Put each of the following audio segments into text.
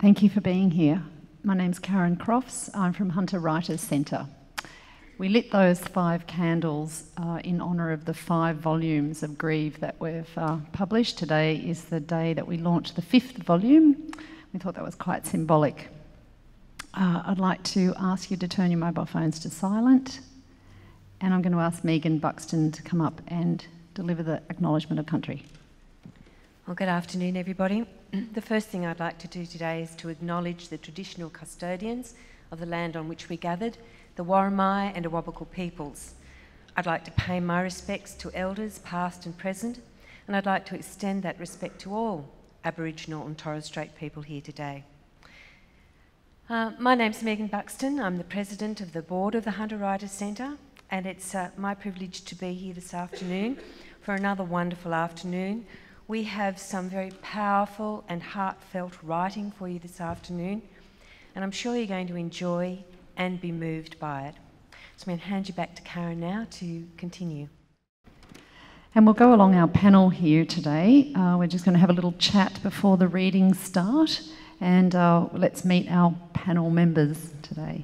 Thank you for being here. My name's Karen Crofts. I'm from Hunter Writers Centre. We lit those 5 candles in honour of the 5 volumes of Grieve that we've published. Today is the day that we launched the 5th volume. We thought that was quite symbolic. I'd like to ask you to turn your mobile phones to silent, and I'm going to ask Megan Buxton to come up and deliver the acknowledgement of country. Well, good afternoon, everybody. The first thing I'd like to do today is to acknowledge the traditional custodians of the land on which we gathered, the Warramai and Awabakal peoples. I'd like to pay my respects to elders past and present, and I'd like to extend that respect to all Aboriginal and Torres Strait people here today. My name's Megan Buxton. I'm the President of the Board of the Hunter Writers Centre, and it's my privilege to be here this afternoon for another wonderful afternoon. We have some very powerful and heartfelt writing for you this afternoon, and I'm sure you're going to enjoy and be moved by it. So I'm going to hand you back to Karen now to continue. And we'll go along our panel here today. We're just going to have a little chat before the readings start, and let's meet our panel members today.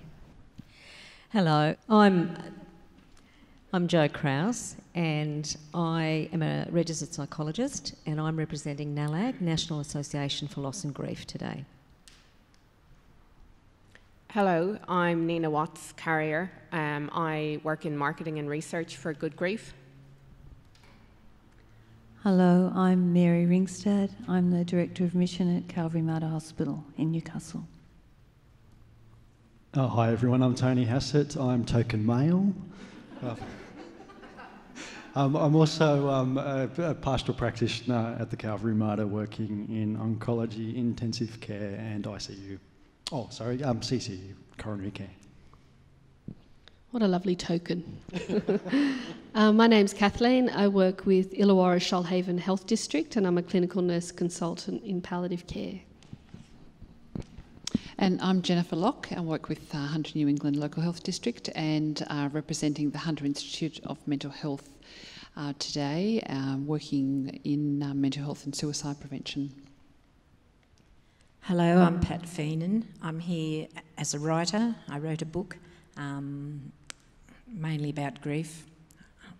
Hello, I'm Jo Krause, and I am a registered psychologist, and I'm representing NALAG, National Association for Loss and Grief, today. Hello, I'm Nina Watts Carrier. I work in marketing and research for Good Grief. Hello, I'm Mary Ringstad. I'm the Director of Mission at Calvary Mater Hospital in Newcastle. Oh, hi everyone, I'm Tony Hassett. I'm token male. I'm also a pastoral practitioner at the Calvary Mater, working in oncology, intensive care and ICU. CCU, coronary care. What a lovely token. My name's Kathleen. I work with Illawarra Shoalhaven Health District, and I'm a clinical nurse consultant in palliative care. And I'm Jennifer Locke. I work with Hunter New England Local Health District and representing the Hunter Institute of Mental Health today, working in mental health and suicide prevention. Hello, I'm Pat Feenan. I'm here as a writer. I wrote a book mainly about grief.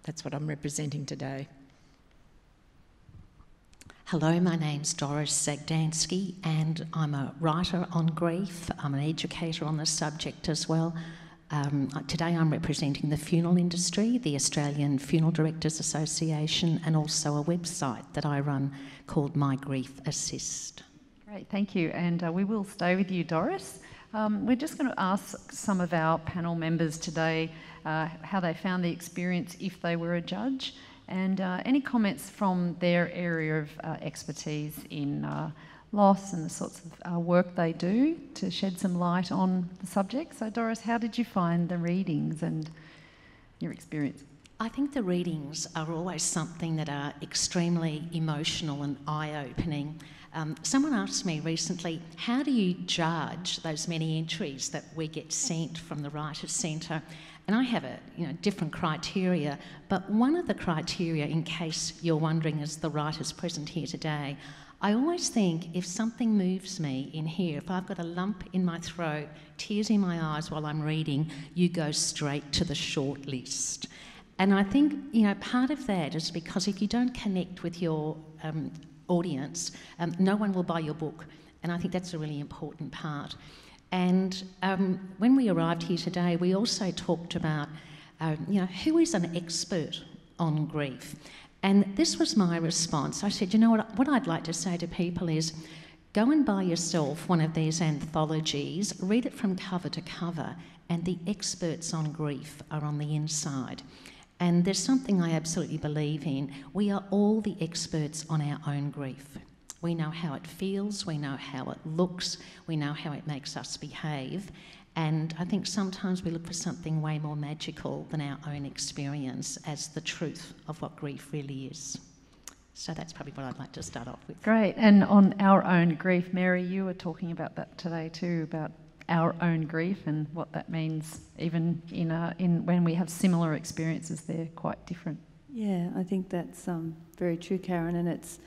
That's what I'm representing today. Hello, my name's Doris Sagdansky, and I'm a writer on grief. I'm an educator on the subject as well. Today I'm representing the funeral industry, the Australian Funeral Directors Association, and also a website that I run called My Grief Assist. Great, thank you. And we will stay with you, Doris. We're just going to ask some of our panel members today how they found the experience if they were a judge, and any comments from their area of expertise in loss and the sorts of work they do to shed some light on the subject. So Doris, how did you find the readings and your experience? I think the readings are always something that are extremely emotional and eye-opening. Someone asked me recently, how do you judge those many entries that we get sent from the Writers' Centre? And I have different criteria, but one of the criteria, in case you're wondering, as the writers present here today, I always think if something moves me in here, if I've got a lump in my throat, tears in my eyes while I'm reading, you go straight to the short list. And I think, part of that is because if you don't connect with your audience, no one will buy your book. And I think that's a really important part. And when we arrived here today, we also talked about, who is an expert on grief? And this was my response. I said, what I'd like to say to people is, go and buy yourself one of these anthologies, read it from cover to cover, and the experts on grief are on the inside. And there's something I absolutely believe in. We are all the experts on our own grief. We know how it feels, we know how it looks, we know how it makes us behave. And I think sometimes we look for something way more magical than our own experience as the truth of what grief really is. So that's probably what I'd like to start off with. Great. And on our own grief, Mary, you were talking about that today too, about our own grief and what that means, even in when we have similar experiences, they're quite different. Yeah, I think that's very true, Karen, and it's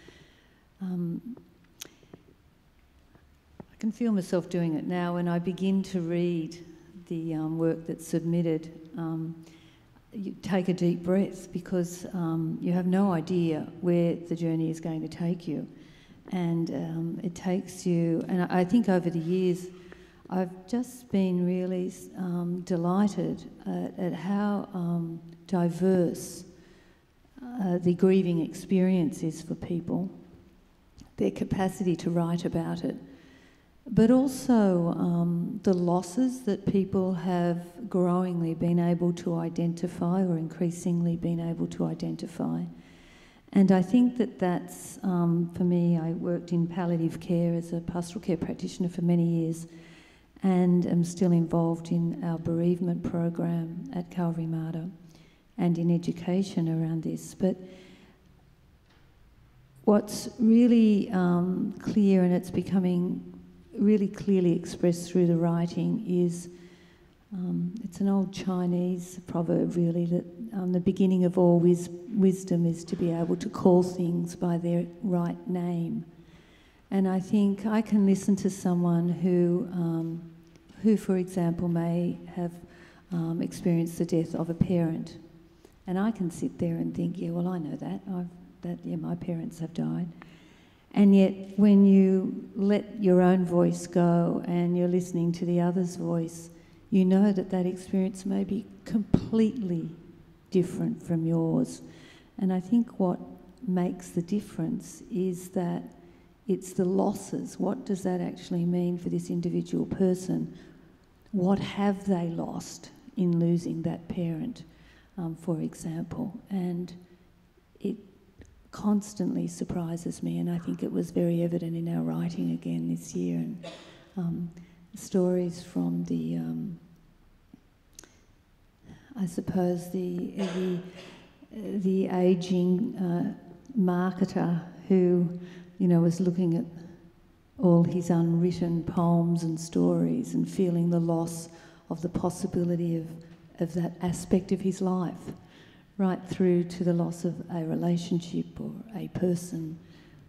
can feel myself doing it now when I begin to read the work that's submitted. You take a deep breath because you have no idea where the journey is going to take you. And it takes you, and I think over the years, I've just been really delighted at how diverse the grieving experience is for people, their capacity to write about it, but also the losses that people have growingly been able to identify or increasingly been able to identify. And I think that that's, for me, I worked in palliative care as a pastoral care practitioner for many years and am still involved in our bereavement program at Calvary Mater and in education around this. But what's really clear, and it's becoming really clearly expressed through the writing, is it's an old Chinese proverb really, that the beginning of all wisdom is to be able to call things by their right name. And I think I can listen to someone who, for example, may have experienced the death of a parent, and I can sit there and think, yeah, well, I know that. My parents have died. And yet, when you let your own voice go and you're listening to the other's voice, you know that that experience may be completely different from yours. And I think what makes the difference is that it's the losses. What does that actually mean for this individual person? What have they lost in losing that parent, for example? And it constantly surprises me, and I think it was very evident in our writing again this year. And stories from the, I suppose the ageing marketer who, was looking at all his unwritten poems and stories and feeling the loss of the possibility of that aspect of his life, right through to the loss of a relationship or a person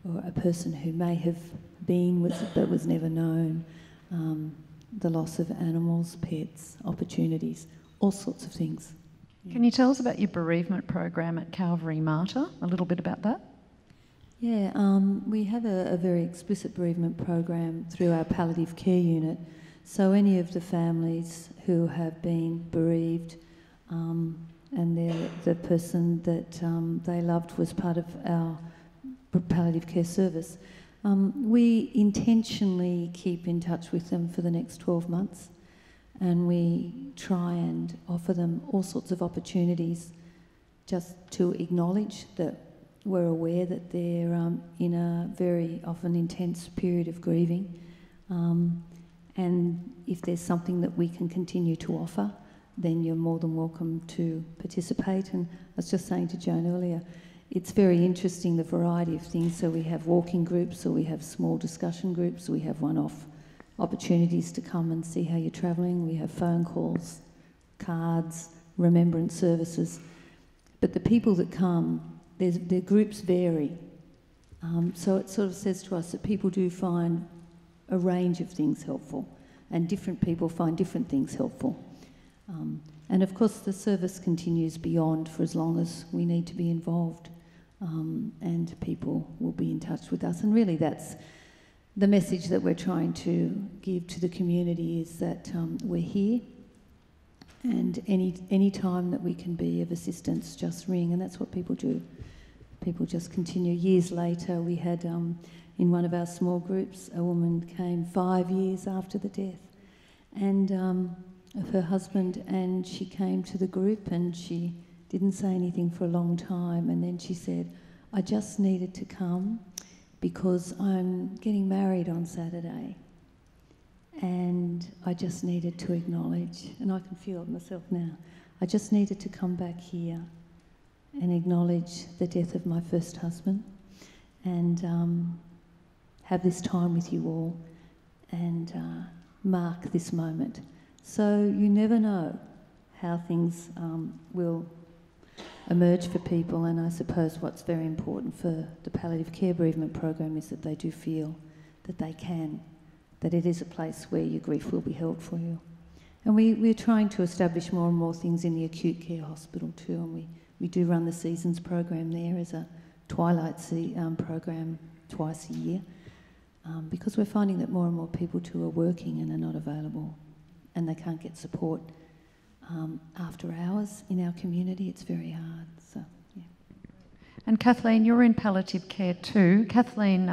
who may have been but was never known, the loss of animals, pets, opportunities, all sorts of things. Can you tell us about your bereavement program at Calvary Mater, a little bit about that? Yeah, we have a very explicit bereavement program through our palliative care unit. So any of the families who have been bereaved and the person that they loved was part of our palliative care service, we intentionally keep in touch with them for the next 12 months, and we try and offer them all sorts of opportunities just to acknowledge that we're aware that they're in a very often intense period of grieving, and if there's something that we can continue to offer, then you're more than welcome to participate. And I was just saying to Joan earlier, it's very interesting, the variety of things. So we have walking groups, or we have small discussion groups, or we have one-off opportunities to come and see how you're travelling. We have phone calls, cards, remembrance services. But the people that come, their groups vary. So it sort of says to us that people do find a range of things helpful, and different people find different things helpful. And of course the service continues beyond for as long as we need to be involved, and people will be in touch with us. And really that's the message that we're trying to give to the community, is that we're here, and any time that we can be of assistance, just ring. And that's what people do. People just continue. Years later, we had in one of our small groups, a woman came 5 years after the death and of her husband, and she came to the group and she didn't say anything for a long time, and then she said, I just needed to come because I'm getting married on Saturday, and I just needed to acknowledge, and I can feel it myself now, I just needed to come back here and acknowledge the death of my first husband, and have this time with you all, and mark this moment. So you never know how things will emerge for people, and I suppose what's very important for the palliative care bereavement program is that they do feel that they can that it is a place where your grief will be held for you. And we're trying to establish more and more things in the acute care hospital too, and we do run the Seasons program there as a twilight program twice a year, because we're finding that more and more people too are working and are not available, and they can't get support after hours in our community. It's very hard. So, yeah. And Kathleen, you're in palliative care too. Kathleen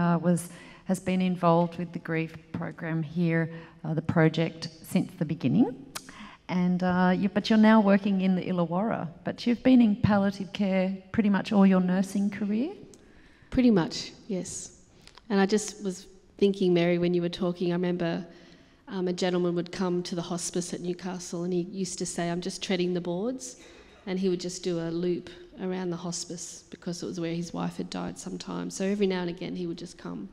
has been involved with the Grieve program here, the project, since the beginning. And but you're now working in the Illawarra. But you've been in palliative care pretty much all your nursing career? Pretty much, yes. And I just was thinking, Mary, when you were talking, I remember a gentleman would come to the hospice at Newcastle and he used to say, I'm just treading the boards, and he would just do a loop around the hospice because it was where his wife had died sometime. So every now and again he would just come.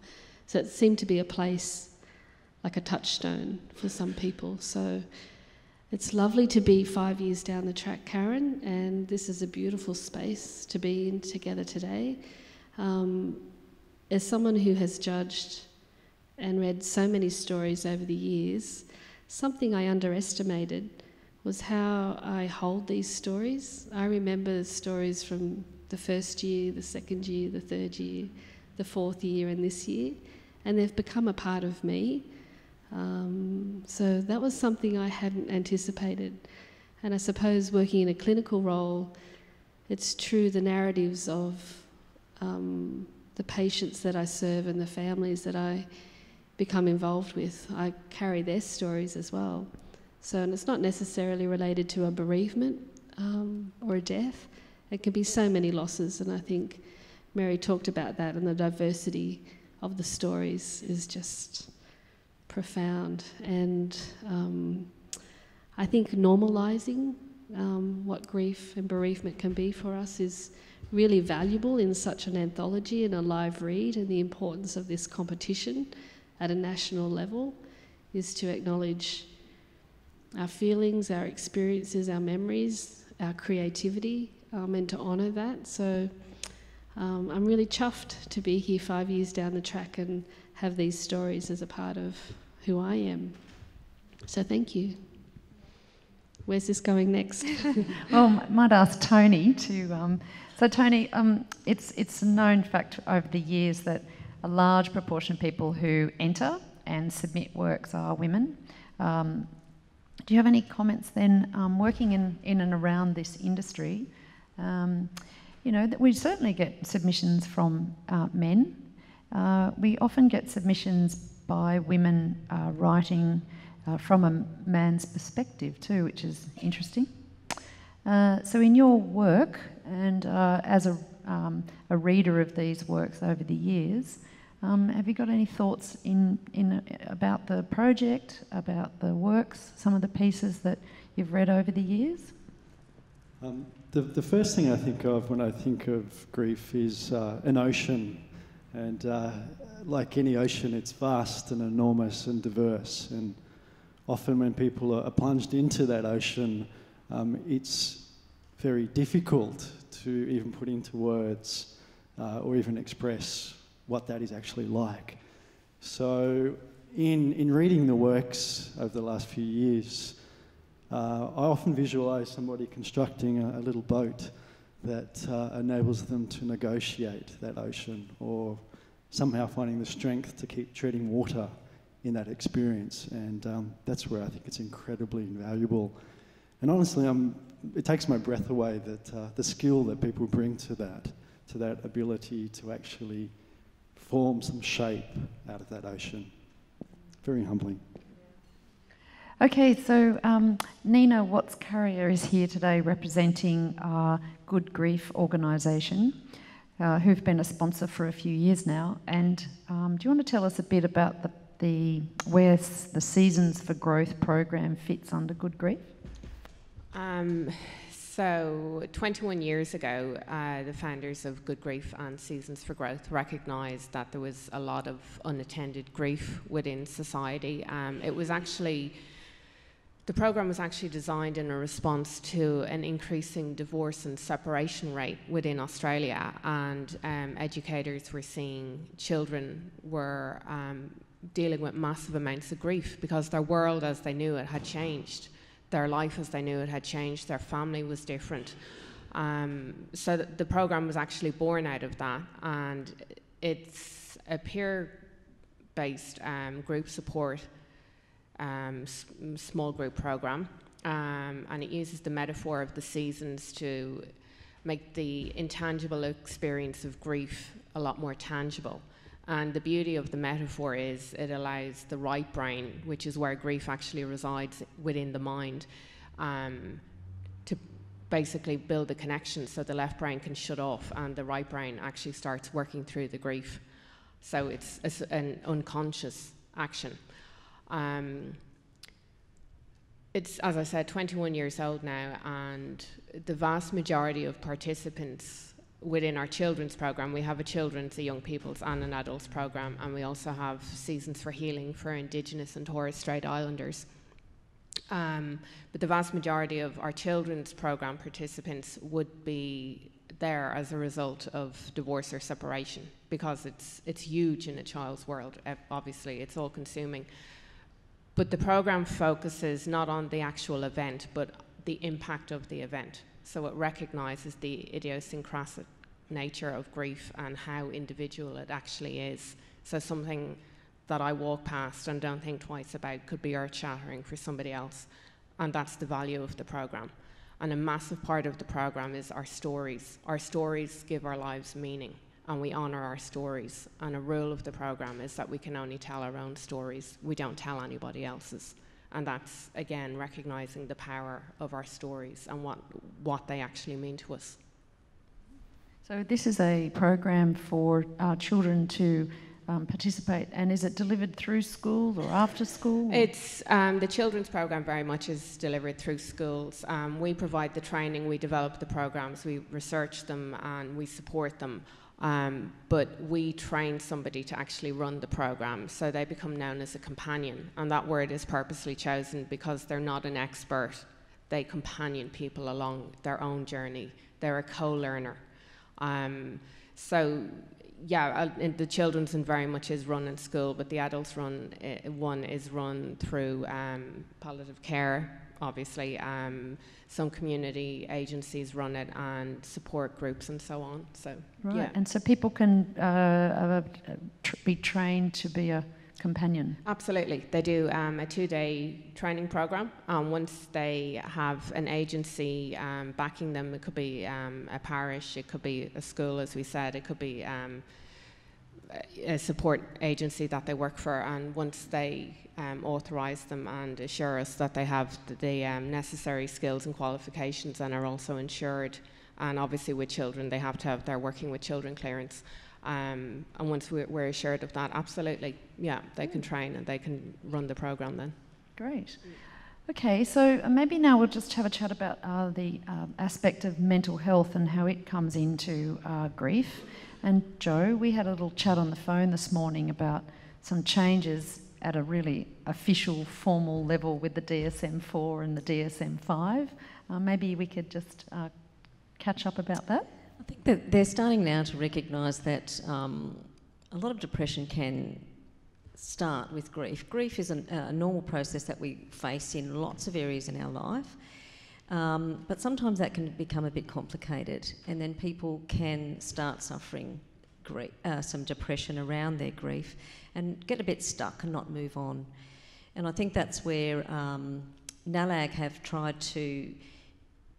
So it seemed to be a place like a touchstone for some people. So it's lovely to be 5 years down the track, Karen, and this is a beautiful space to be in together today. As someone who has judged and read so many stories over the years, something I underestimated was how I hold these stories. I remember stories from the first year, the second year, the third year, the fourth year and this year, and they've become a part of me. So that was something I hadn't anticipated. And I suppose working in a clinical role, it's true, the narratives of the patients that I serve and the families that I become involved with, I carry their stories as well. So, and it's not necessarily related to a bereavement or a death. It can be so many losses, and I think Mary talked about that, and the diversity of the stories is just profound. And I think normalising what grief and bereavement can be for us is really valuable in such an anthology and a live read, and the importance of this competition at a national level is to acknowledge our feelings, our experiences, our memories, our creativity, and to honour that. So I'm really chuffed to be here 5 years down the track and have these stories as a part of who I am. So thank you. Where's this going next? Well, I might ask Tony to... So Tony, it's a known fact over the years that a large proportion of people who enter and submit works are women. Do you have any comments then, working in and around this industry? You know, that we certainly get submissions from men. We often get submissions by women writing from a man's perspective too, which is interesting. So in your work, and as a reader of these works over the years, have you got any thoughts about the project, about the works, some of the pieces that you've read over the years? The first thing I think of when I think of grief is an ocean, and like any ocean, it's vast and enormous and diverse, and often when people are plunged into that ocean, it's very difficult to even put into words or even express what that is actually like. So in reading the works over the last few years, I often visualise somebody constructing a little boat that enables them to negotiate that ocean, or somehow finding the strength to keep treading water in that experience. And that's where I think it's incredibly invaluable. And honestly, it takes my breath away that the skill that people bring to that ability to actually form some shape out of that ocean. Very humbling. Okay, so Nina Watts-Carrier is here today representing our Good Grief organisation, who've been a sponsor for a few years now. And do you want to tell us a bit about where the Seasons for Growth program fits under Good Grief? So 21 years ago, the founders of Good Grief and Seasons for Growth recognised that there was a lot of unattended grief within society. The programme was actually designed in a response to an increasing divorce and separation rate within Australia, and educators were seeing children were dealing with massive amounts of grief because their world as they knew it had changed. Their life as they knew it had changed. Their family was different. So the program was actually born out of that, and it's a peer-based group support small group program, and it uses the metaphor of the seasons to make the intangible experience of grief a lot more tangible. And the beauty of the metaphor is it allows the right brain, which is where grief actually resides within the mind, to basically build a connection so the left brain can shut off and the right brain actually starts working through the grief. So it's an unconscious action. It's, as I said, 21 years old now, and the vast majority of participants within our children's program, we have a children's, a young people's and an adults program, and we also have Seasons for Healing for Indigenous and Torres Strait Islanders. But the vast majority of our children's program participants would be there as a result of divorce or separation, because it's huge in a child's world. Obviously, it's all consuming. But the program focuses not on the actual event, but the impact of the event. So it recognises the idiosyncratic nature of grief and how individual it actually is. So something that I walk past and don't think twice about could be earth-shattering for somebody else. And that's the value of the program. And a massive part of the program is our stories. Our stories give our lives meaning, and we honour our stories. And a rule of the program is that we can only tell our own stories. We don't tell anybody else's. And that's, again, recognising the power of our stories and what they actually mean to us. So this is a program for children to participate, and is it delivered through school or after school? It's the children's program very much is delivered through schools. We provide the training, we develop the programs, we research them and we support them. But we train somebody to actually run the program, so they become known as a companion, and that word is purposely chosen because they're not an expert. They companion people along their own journey. They're a co-learner. So yeah, the children's and very much is run in school, but the adults one is run through palliative care, obviously. Some community agencies run it and support groups and so on. So right, yeah. And so people can be trained to be a companion? Absolutely. They do a 2-day training program. Once they have an agency backing them, it could be a parish, it could be a school, as we said, it could be a support agency that they work for, and once they authorise them and assure us that they have the necessary skills and qualifications and are also insured, and obviously with children they have to have their working with children clearance. And once we're assured of that, absolutely, yeah, they can train and they can run the program then. Great. Okay, so maybe now we'll just have a chat about the aspect of mental health and how it comes into grief. And Joe, we had a little chat on the phone this morning about some changes at a really official, formal level with the DSM-4 and the DSM-5. Maybe we could just catch up about that. I think that they're starting now to recognise that a lot of depression can start with grief. Grief is a normal process that we face in lots of areas in our life, but sometimes that can become a bit complicated, and then people can start suffering some depression around their grief and get a bit stuck and not move on. And I think that's where NALAG have tried to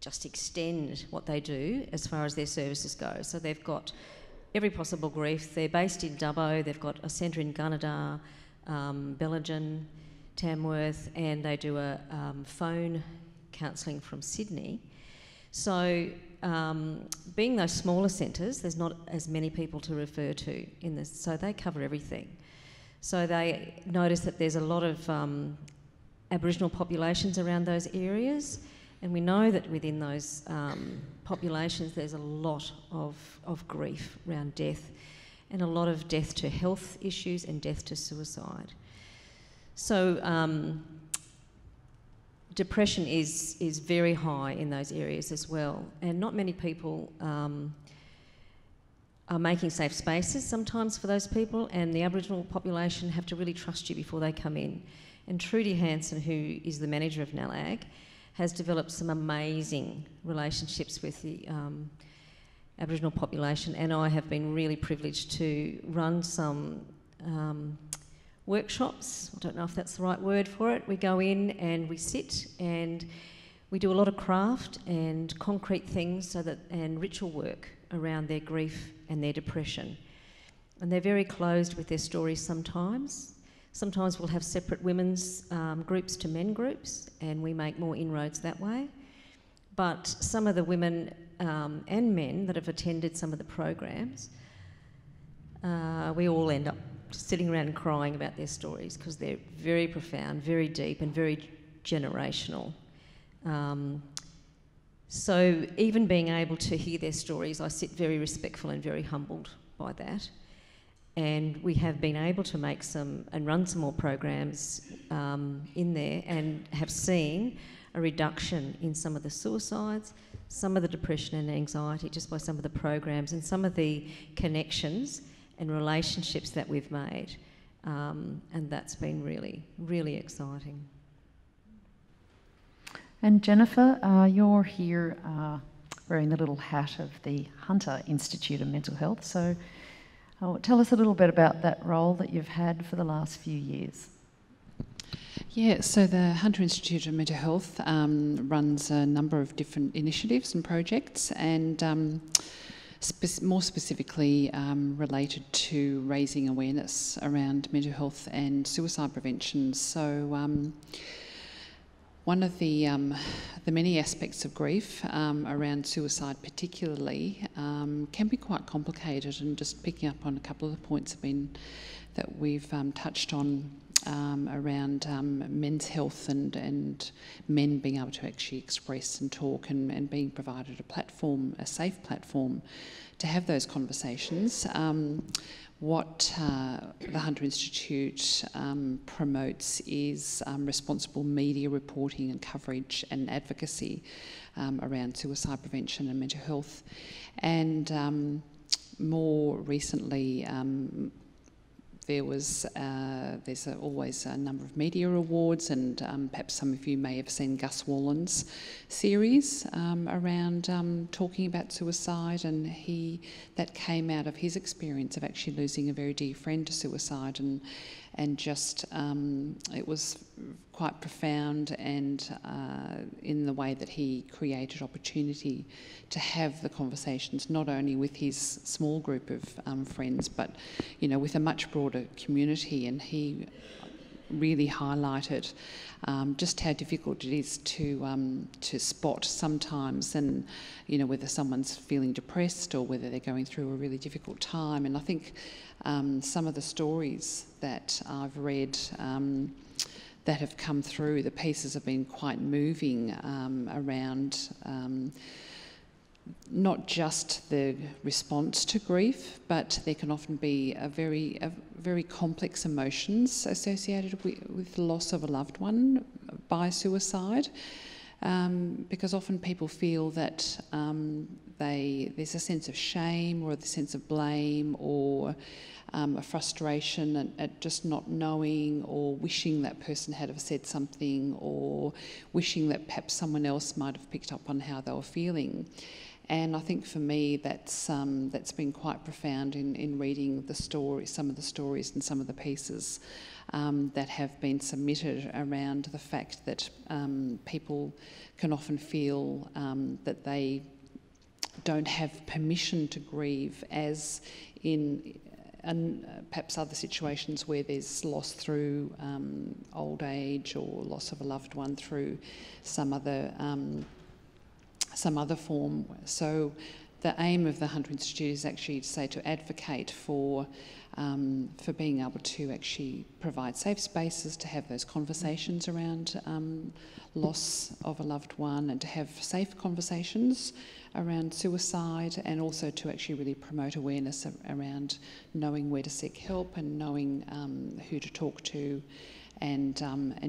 just extend what they do as far as their services go. So they've got every possible grief. They're based in Dubbo, they've got a centre in Gunnedah, Bellingen, Tamworth, and they do a phone counselling from Sydney. So being those smaller centres, there's not as many people to refer to in this, so they cover everything. So they notice that there's a lot of Aboriginal populations around those areas, and we know that within those populations there's a lot of grief around death, and a lot of death to health issues and death to suicide. So depression is very high in those areas as well, and not many people, are making safe spaces sometimes for those people, and the Aboriginal population have to really trust you before they come in. And Trudy Hanson, who is the manager of NALAG, has developed some amazing relationships with the Aboriginal population, and I have been really privileged to run some workshops. I don't know if that's the right word for it. We go in and we sit and we do a lot of craft and concrete things and ritual work around their grief and their depression. And they're very closed with their stories sometimes. Sometimes we'll have separate women's groups to men groups, and we make more inroads that way. But some of the women and men that have attended some of the programs, we all end up sitting around and crying about their stories because they're very profound, very deep and very generational. So even being able to hear their stories, I sit very respectful and very humbled by that. And we have been able to make some and run some more programs in there, and have seen a reduction in some of the suicides, some of the depression and anxiety just by some of the programs and some of the connections and relationships that we've made. And that's been really, really exciting. And Jennifer, you're here wearing the little hat of the Hunter Institute of Mental Health. So tell us a little bit about that role that you've had for the last few years. Yeah, so the Hunter Institute of Mental Health runs a number of different initiatives and projects, and more specifically related to raising awareness around mental health and suicide prevention. So one of the many aspects of grief around suicide particularly can be quite complicated, and just picking up on a couple of the points that we've touched on around men's health and men being able to actually express and talk and being provided a platform, a safe platform to have those conversations. What the Hunter Institute promotes is responsible media reporting and coverage and advocacy around suicide prevention and mental health. And more recently, there's always a number of media awards, and perhaps some of you may have seen Gus Wallen's series around talking about suicide, and that came out of his experience of actually losing a very dear friend to suicide, and just it was quite profound, and in the way that he created opportunity to have the conversations not only with his small group of friends, but with a much broader community. And he really highlighted just how difficult it is to spot sometimes, and whether someone's feeling depressed or whether they're going through a really difficult time. And I think some of the stories that I've read that have come through, the pieces have been quite moving around not just the response to grief, but there can often be a very complex emotions associated with the loss of a loved one by suicide, because often people feel that there's a sense of shame or a sense of blame, or a frustration at just not knowing, or wishing that person had have said something, or wishing that perhaps someone else might have picked up on how they were feeling. And I think for me that's been quite profound in reading some of the stories and some of the pieces that have been submitted around the fact that people can often feel that they don't have permission to grieve, as in perhaps other situations where there's loss through old age, or loss of a loved one through some other form. So the aim of the Hunter Institute is actually to advocate for being able to actually provide safe spaces to have those conversations around loss of a loved one, and to have safe conversations around suicide, and also to actually really promote awareness around knowing where to seek help and knowing who to talk to, and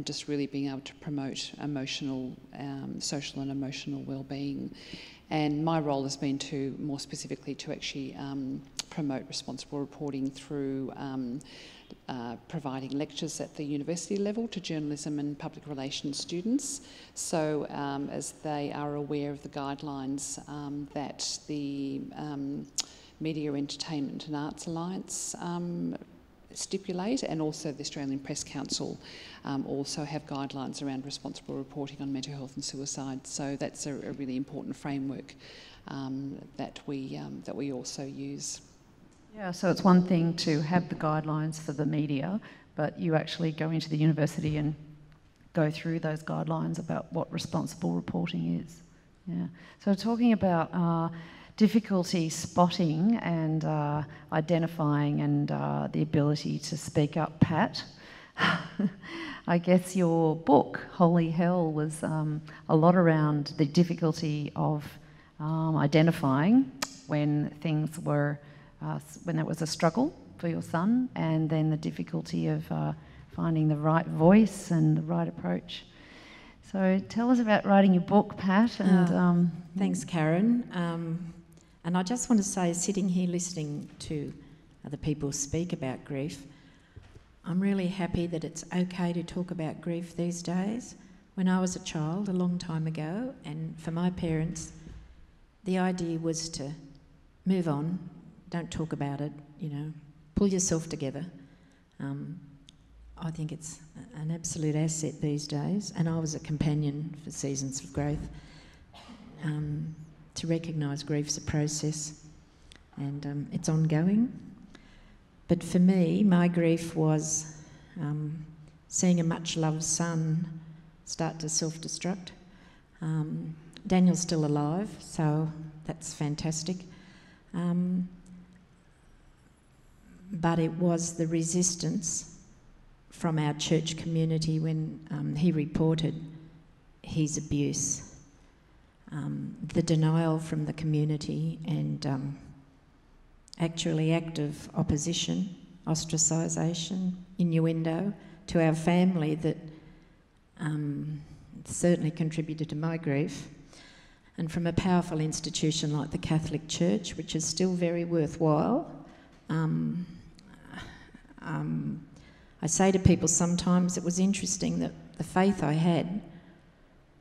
just really being able to promote social and emotional well-being. And my role has been more specifically to actually promote responsible reporting through providing lectures at the university level to journalism and public relations students. So as they are aware of the guidelines that the Media, Entertainment and Arts Alliance stipulate, and also the Australian Press Council also have guidelines around responsible reporting on mental health and suicide. So that's a really important framework that we also use. Yeah, so it's one thing to have the guidelines for the media, but you actually go into the university and go through those guidelines about what responsible reporting is. Yeah. So talking about difficulty spotting and identifying and the ability to speak up, Pat, I guess your book, Holy Hell, was a lot around the difficulty of identifying when things were, when there was a struggle for your son, and then the difficulty of finding the right voice and the right approach. So tell us about writing your book, Pat. And thanks, Karen. And I just want to say, sitting here listening to other people speak about grief, I'm really happy that it's okay to talk about grief these days. When I was a child, a long time ago, and for my parents, the idea was to move on, don't talk about it, pull yourself together. I think it's an absolute asset these days, and I was a companion for Seasons of Growth, to recognise grief's a process, and it's ongoing. But for me, my grief was seeing a much-loved son start to self-destruct. Daniel's still alive, so that's fantastic. But it was the resistance from our church community when he reported his abuse. The denial from the community and actually active opposition, ostracisation, innuendo to our family that certainly contributed to my grief. And from a powerful institution like the Catholic Church, which is still very worthwhile, I say to people sometimes it was interesting that the faith I had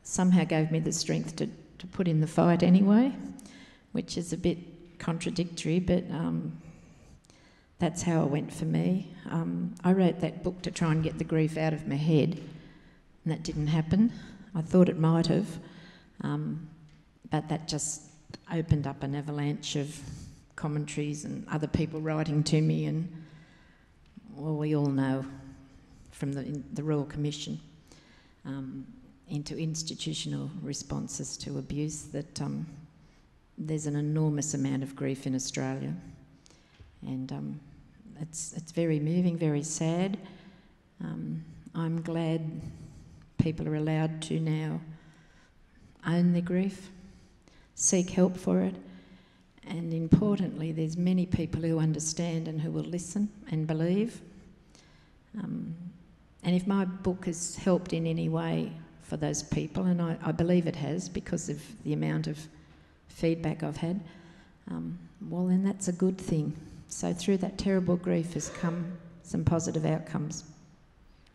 somehow gave me the strength to put in the fight anyway, which is a bit contradictory, but that's how it went for me. I wrote that book to try and get the grief out of my head, and that didn't happen. I thought it might have, but that just opened up an avalanche of commentaries and other people writing to me, and well, we all know from the Royal Commission into institutional responses to abuse that there's an enormous amount of grief in Australia, and it's very moving, very sad. I'm glad people are allowed to now own their grief, seek help for it, and importantly, there's many people who understand and who will listen and believe. And if my book has helped in any way for those people, and I believe it has because of the amount of feedback I've had, well, then that's a good thing. So through that terrible grief has come some positive outcomes.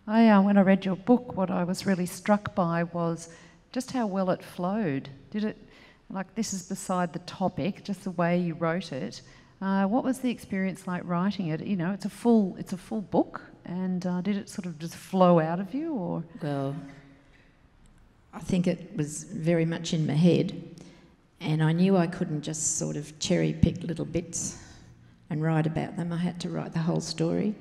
When I read your book, what I was really struck by was just how well it flowed. Did it, like, this is beside the topic, just the way you wrote it. What was the experience like writing it? It's a full book, and did it sort of just flow out of you, or? Well, I think it was very much in my head, and I knew I couldn't just sort of cherry pick little bits and write about them. I had to write the whole story,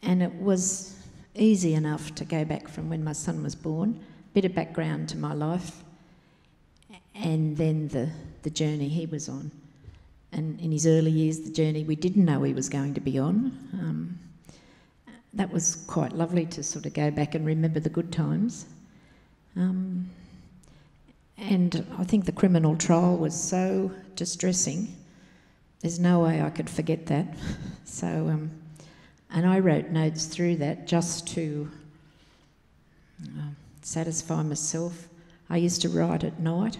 and it was easy enough to go back from when my son was born, bit of background to my life, and then the journey he was on. And in his early years, the journey we didn't know he was going to be on. That was quite lovely to sort of go back and remember the good times. And I think the criminal trial was so distressing. There's no way I could forget that. So, and I wrote notes through that just to satisfy myself. I used to write at night,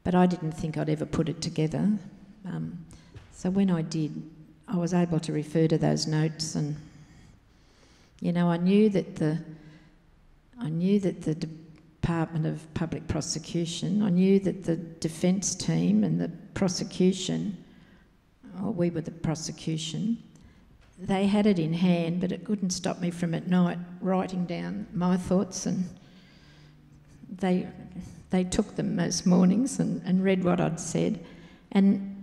but I didn't think I'd ever put it together. So when I did, I was able to refer to those notes, and I knew that the Department of Public Prosecution, I knew that the defence team and the prosecution, or we were the prosecution, they had it in hand, but it couldn't stop me from at night writing down my thoughts, and they took them most mornings and read what I'd said, and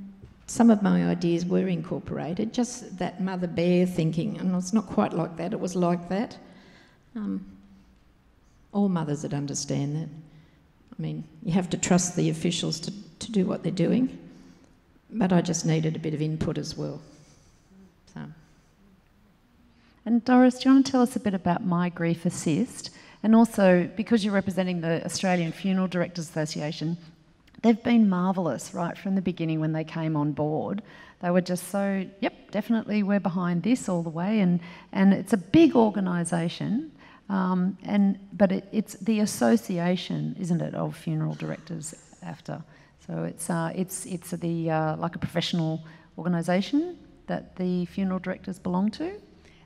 some of my ideas were incorporated, just that mother bear thinking, and it's not quite like that, it was like that. All mothers would understand that. I mean, you have to trust the officials to do what they're doing, but I just needed a bit of input as well. So. And Doris, do you want to tell us a bit about My Grief Assist? And also, because you're representing the Australian Funeral Directors Association, they've been marvellous right from the beginning when they came on board. They were just so, yep, definitely we're behind this all the way. And it's a big organisation, but it's the association, isn't it, of funeral directors after. So it's like a professional organisation that the funeral directors belong to.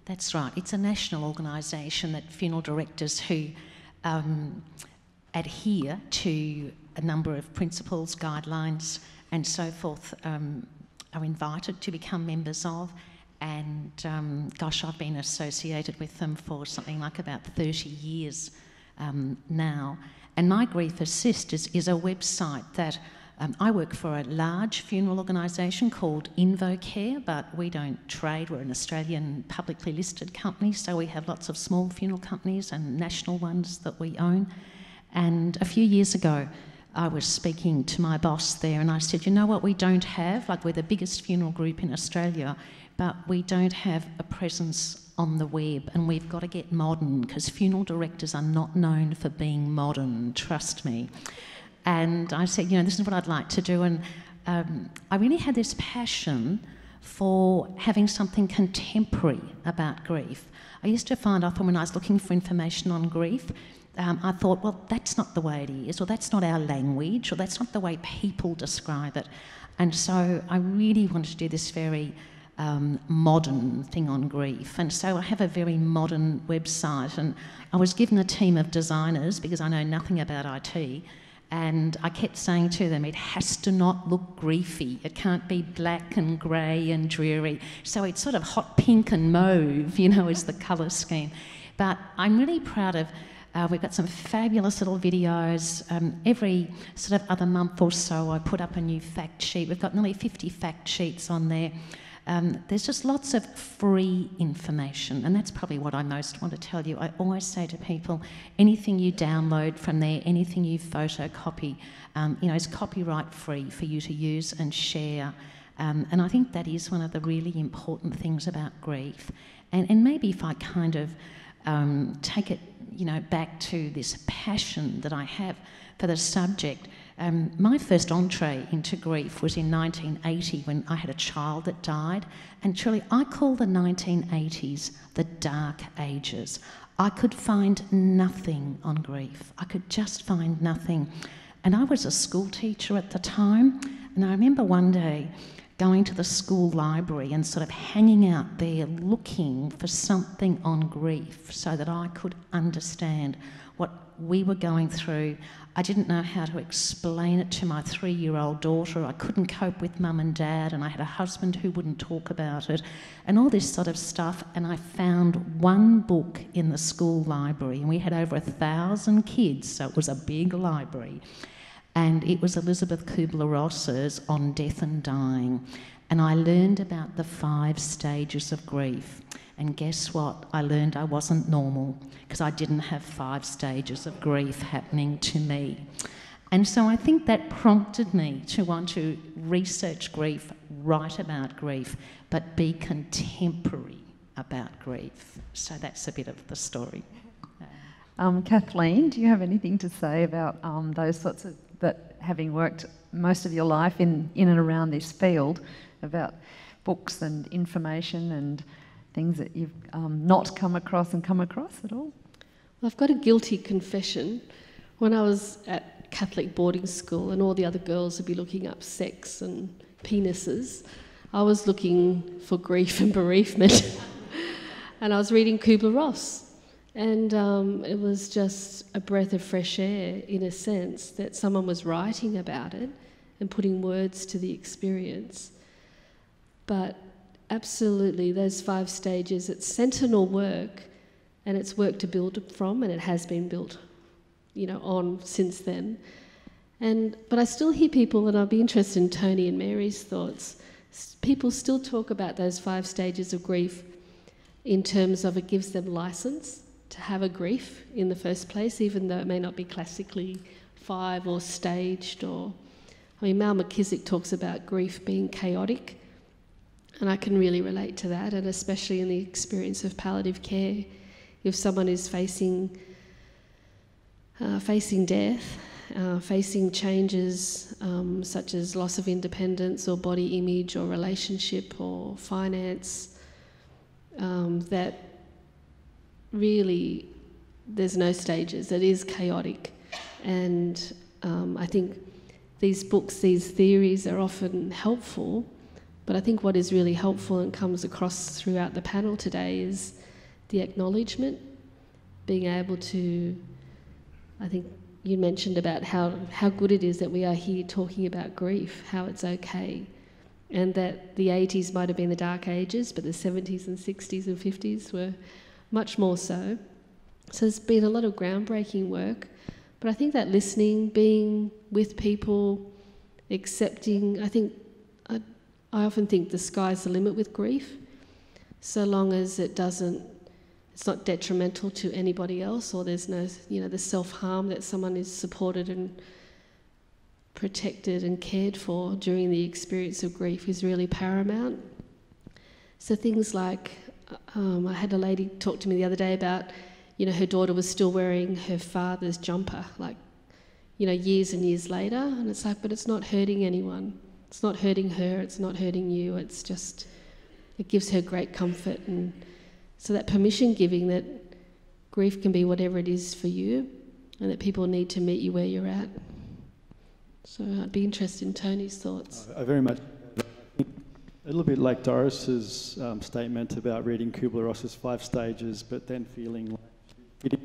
That's right. It's a national organisation that funeral directors who adhere to a number of principles, guidelines and so forth are invited to become members of. And gosh, I've been associated with them for something like about 30 years now. And My Grief Assist is a website that I work for a large funeral organisation called InvoCare, but we don't trade. We're an Australian publicly listed company, so we have lots of small funeral companies and national ones that we own. And a few years ago, I was speaking to my boss there and I said, you know what we don't have? Like, we're the biggest funeral group in Australia, but we don't have a presence on the web, and we've got to get modern, because funeral directors are not known for being modern, trust me. And I said, this is what I'd like to do. And I really had this passion for having something contemporary about grief. I used to find often when I was looking for information on grief, I thought, well, that's not the way it is, or that's not our language, or that's not the way people describe it. And so I really wanted to do this very modern thing on grief. And so I have a very modern website, and I was given a team of designers because I know nothing about IT. And I kept saying to them, it has to not look griefy. It can't be black and grey and dreary. So it's sort of hot pink and mauve, is the colour scheme. But I'm really proud of, we've got some fabulous little videos. Every sort of other month or so I put up a new fact sheet. We've got nearly 50 fact sheets on there. There's just lots of free information, and that's probably what I most want to tell you. I always say to people, anything you download from there, anything you photocopy, is copyright free for you to use and share. And I think that is one of the really important things about grief. And maybe if I kind of take it, back to this passion that I have for the subject. My first entree into grief was in 1980 when I had a child that died, and truly I call the 1980s the dark ages. I could find nothing on grief. I could just find nothing. And I was a school teacher at the time, and I remember one day going to the school library and sort of hanging out there looking for something on grief so that I could understand what we were going through. I didn't know how to explain it to my 3-year-old daughter. I couldn't cope with mum and dad, and I had a husband who wouldn't talk about it, and all this sort of stuff. And I found one book in the school library, and we had over 1,000 kids, so it was a big library. And it was Elizabeth Kubler-Ross's On Death and Dying. And I learned about the 5 stages of grief. And guess what? I learned I wasn't normal because I didn't have 5 stages of grief happening to me. And so I think that prompted me to want to research grief, write about grief, but be contemporary about grief. So that's a bit of the story. Kathleen, do you have anything to say about those sorts of, that having worked most of your life in and around this field, about books and information and things that you've not come across and come across at all? Well, I've got a guilty confession. When I was at Catholic boarding school and all the other girls would be looking up sex and penises, I was looking for grief and bereavement and I was reading Kubler-Ross, and it was just a breath of fresh air in a sense that someone was writing about it and putting words to the experience. But absolutely, those 5 stages, it's sentinel work, and it's work to build from, and it has been built, on since then. But I still hear people, and I'd be interested in Tony and Mary's thoughts, people still talk about those 5 stages of grief in terms of it gives them license to have a grief in the first place, even though it may not be classically 5 or staged. Mal McKissick talks about grief being chaotic, and I can really relate to that, and especially in the experience of palliative care. If someone is facing death, facing changes such as loss of independence or body image or relationship or finance, that really there's no stages. It is chaotic. And I think these books, these theories are often helpful, but I think what is really helpful and comes across throughout the panel today is the acknowledgement, being able to, I think you mentioned about how good it is that we are here talking about grief, how it's okay, and that the 80s might have been the dark ages, but the 70s and 60s and 50s were much more so. So there's been a lot of groundbreaking work, but I think that listening, being with people, accepting, I often think the sky's the limit with grief, so long as it's not detrimental to anybody else, or there's no, the self-harm, that someone is supported and protected and cared for during the experience of grief is really paramount. So things like, I had a lady talk to me the other day about, her daughter was still wearing her father's jumper, years and years later, and it's like, but it's not hurting anyone. It's not hurting her, it's not hurting you, it gives her great comfort. And so that permission giving that grief can be whatever it is for you, and that people need to meet you where you're at. So I'd be interested in Tony's thoughts. I very much, a little bit like Doris's statement about reading Kubler-Ross's 5 stages, but then feeling like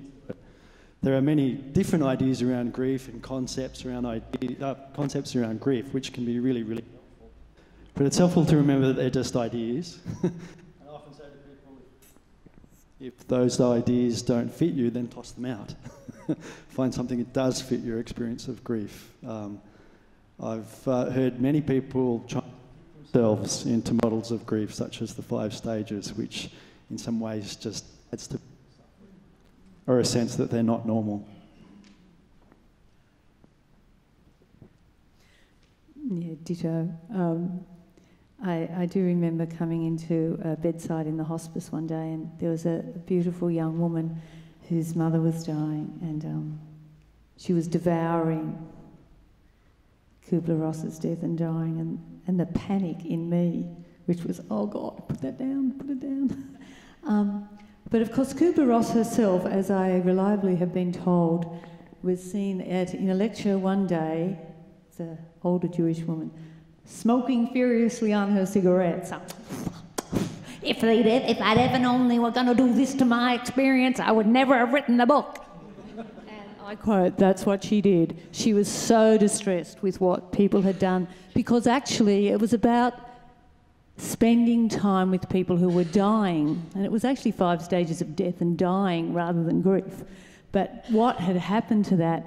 there are many different ideas around grief and concepts around grief, which can be really, really helpful. But it's helpful to remember that they're just ideas. I often say to people, if those ideas don't fit you, then toss them out. Find something that does fit your experience of grief. I've heard many people try themselves into models of grief, such as the 5 stages, which in some ways just adds to, or a sense that they're not normal. Yeah, ditto. I do remember coming into a bedside in the hospice one day, and there was a beautiful young woman whose mother was dying, and she was devouring Kubler-Ross's Death and Dying, and the panic in me, which was, oh God, put that down, put it down. But of course, Kubler-Ross herself, as I reliably have been told, was seen in a lecture one day, it's an older Jewish woman, smoking furiously on her cigarettes. If I'd ever known they were going to do this to my experience, I would never have written the book. And I quote, that's what she did. She was so distressed with what people had done, because actually it was about spending time with people who were dying, and it was actually 5 stages of death and dying rather than grief. But what had happened to that?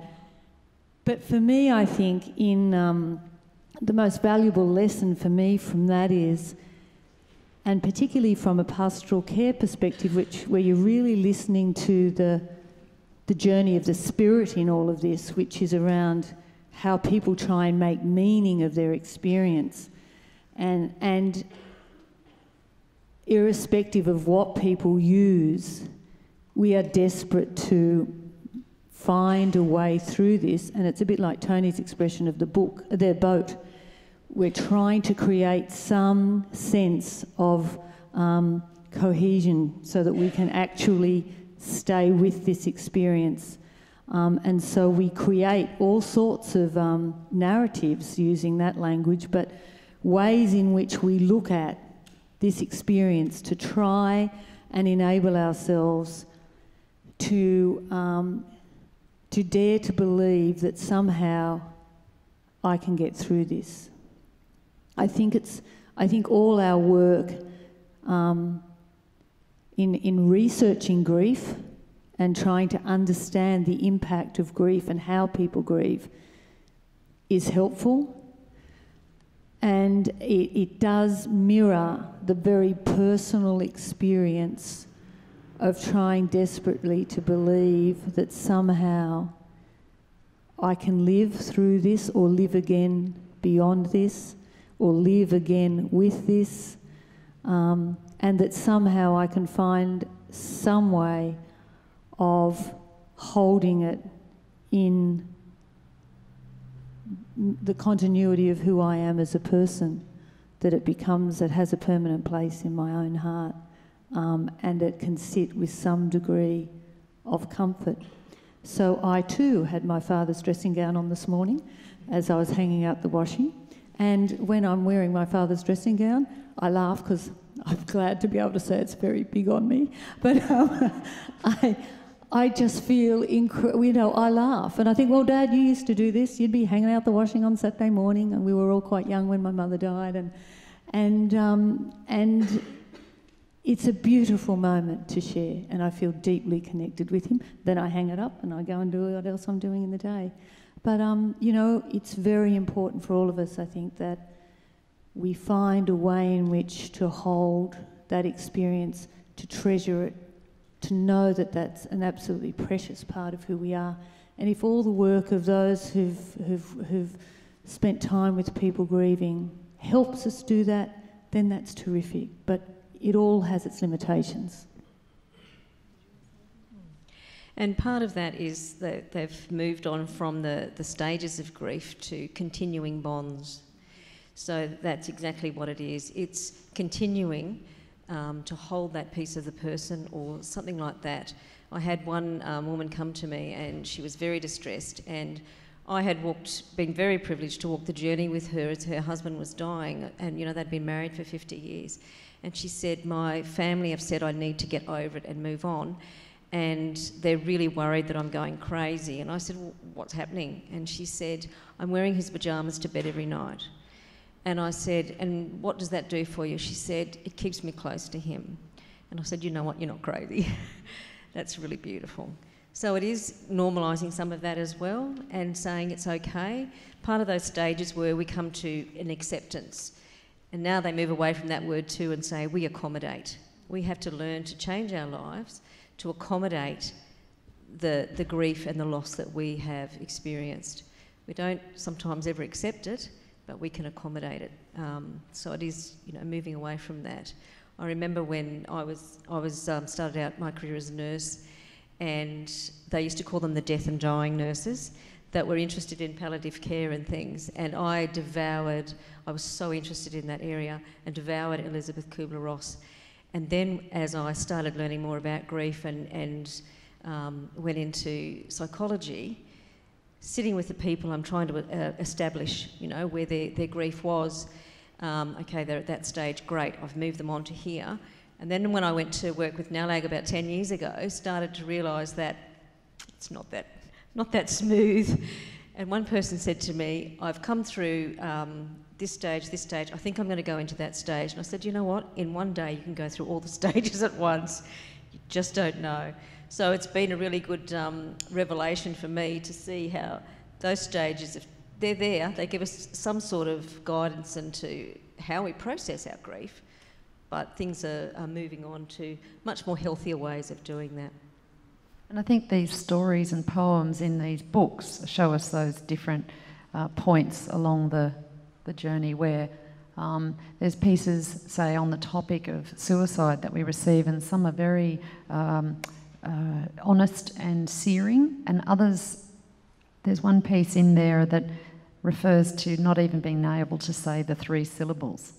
But for me, I think the most valuable lesson for me from that is, and particularly from a pastoral care perspective, where you're really listening to the journey of the spirit in all of this, which is around how people try and make meaning of their experience. And irrespective of what people use, we are desperate to find a way through this, and it's a bit like Tony's expression of the boat. We're trying to create some sense of cohesion so that we can actually stay with this experience. And so we create all sorts of narratives using that language, but ways in which we look at this experience to try and enable ourselves to dare to believe that somehow I can get through this. I think all our work in researching grief and trying to understand the impact of grief and how people grieve is helpful, and it does mirror the very personal experience of trying desperately to believe that somehow I can live through this, or live again beyond this, or live again with this, and that somehow I can find some way of holding it in the continuity of who I am as a person, that it has a permanent place in my own heart, and it can sit with some degree of comfort. So I too had my father's dressing gown on this morning as I was hanging out the washing, and when I'm wearing my father's dressing gown, I laugh because I'm glad to be able to say it's very big on me, but I just feel, I laugh. And I think, well, Dad, you used to do this. You'd be hanging out the washing on Saturday morning, and we were all quite young when my mother died. And it's a beautiful moment to share, and I feel deeply connected with him. Then I hang it up and I go and do what else I'm doing in the day. But, it's very important for all of us, I think, that we find a way in which to hold that experience, to treasure it, to know that that's an absolutely precious part of who we are. And if all the work of those who've spent time with people grieving helps us do that, then that's terrific. But it all has its limitations. And part of that is that they've moved on from the stages of grief to continuing bonds. So that's exactly what it is. It's continuing to hold that piece of the person or something like that. I had one woman come to me and she was very distressed, and I had been very privileged to walk the journey with her as her husband was dying, and they'd been married for 50 years. And she said, my family have said I need to get over it and move on, and they're really worried that I'm going crazy. And I said, well, what's happening? And she said, I'm wearing his pyjamas to bed every night. And I said, and what does that do for you? She said, it keeps me close to him. And I said, you know what, you're not crazy. That's really beautiful. So it is normalising some of that as well and saying it's okay. Part of those stages where we come to an acceptance, and now they move away from that word too and say we accommodate. We have to learn to change our lives to accommodate the grief and the loss that we have experienced. We don't sometimes ever accept it, but we can accommodate it. So it is, moving away from that. I remember when I started out my career as a nurse, and they used to call them the death and dying nurses that were interested in palliative care and things. And I was so interested in that area and devoured Elizabeth Kubler-Ross. And then as I started learning more about grief and went into psychology, sitting with the people I'm trying to establish, where their grief was, okay, they're at that stage, great, I've moved them on to here. And then when I went to work with NALAG about 10 years ago, started to realise that it's not that smooth. And one person said to me, I've come through this stage, I think I'm going to go into that stage. And I said, you know what, in one day you can go through all the stages at once. You just don't know. So it's been a really good revelation for me to see how those stages, if they're there, they give us some sort of guidance into how we process our grief, but things are moving on to much more healthier ways of doing that. And I think these stories and poems in these books show us those different points along the journey where there's pieces, say, on the topic of suicide that we receive, and some are very honest and searing, and others, there's one piece in there that refers to not even being able to say the 3 syllables.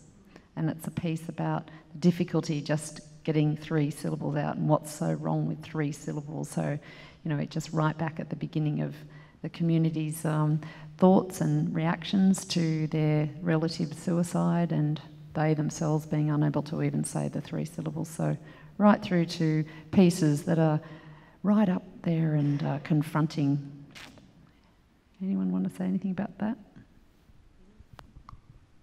And it's a piece about the difficulty just getting 3 syllables out and what's so wrong with 3 syllables. So, it just right back at the beginning of the community's thoughts and reactions to their relative suicide, and they themselves being unable to even say the 3 syllables. So right through to pieces that are right up there and confronting. Anyone want to say anything about that?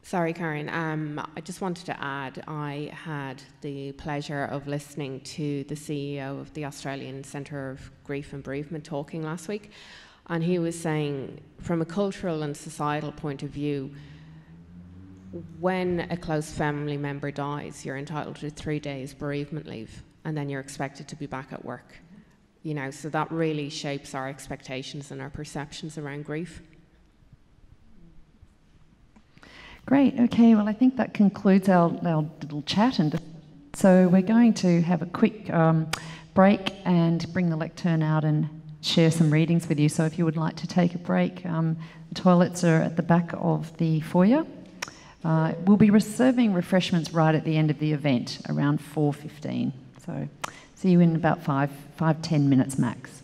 Sorry, Karen. I just wanted to add, I had the pleasure of listening to the CEO of the Australian Centre of Grief and Bereavement talking last week, and he was saying, from a cultural and societal point of view, when a close family member dies, you're entitled to 3 days bereavement leave, and then you're expected to be back at work. You know, so that really shapes our expectations and our perceptions around grief. Great, okay, well I think that concludes our little chat, and so we're going to have a quick break and bring the lectern out and share some readings with you. So if you would like to take a break, the toilets are at the back of the foyer. We'll be serving refreshments right at the end of the event, around 4:15. So see you in about 5-10 minutes max.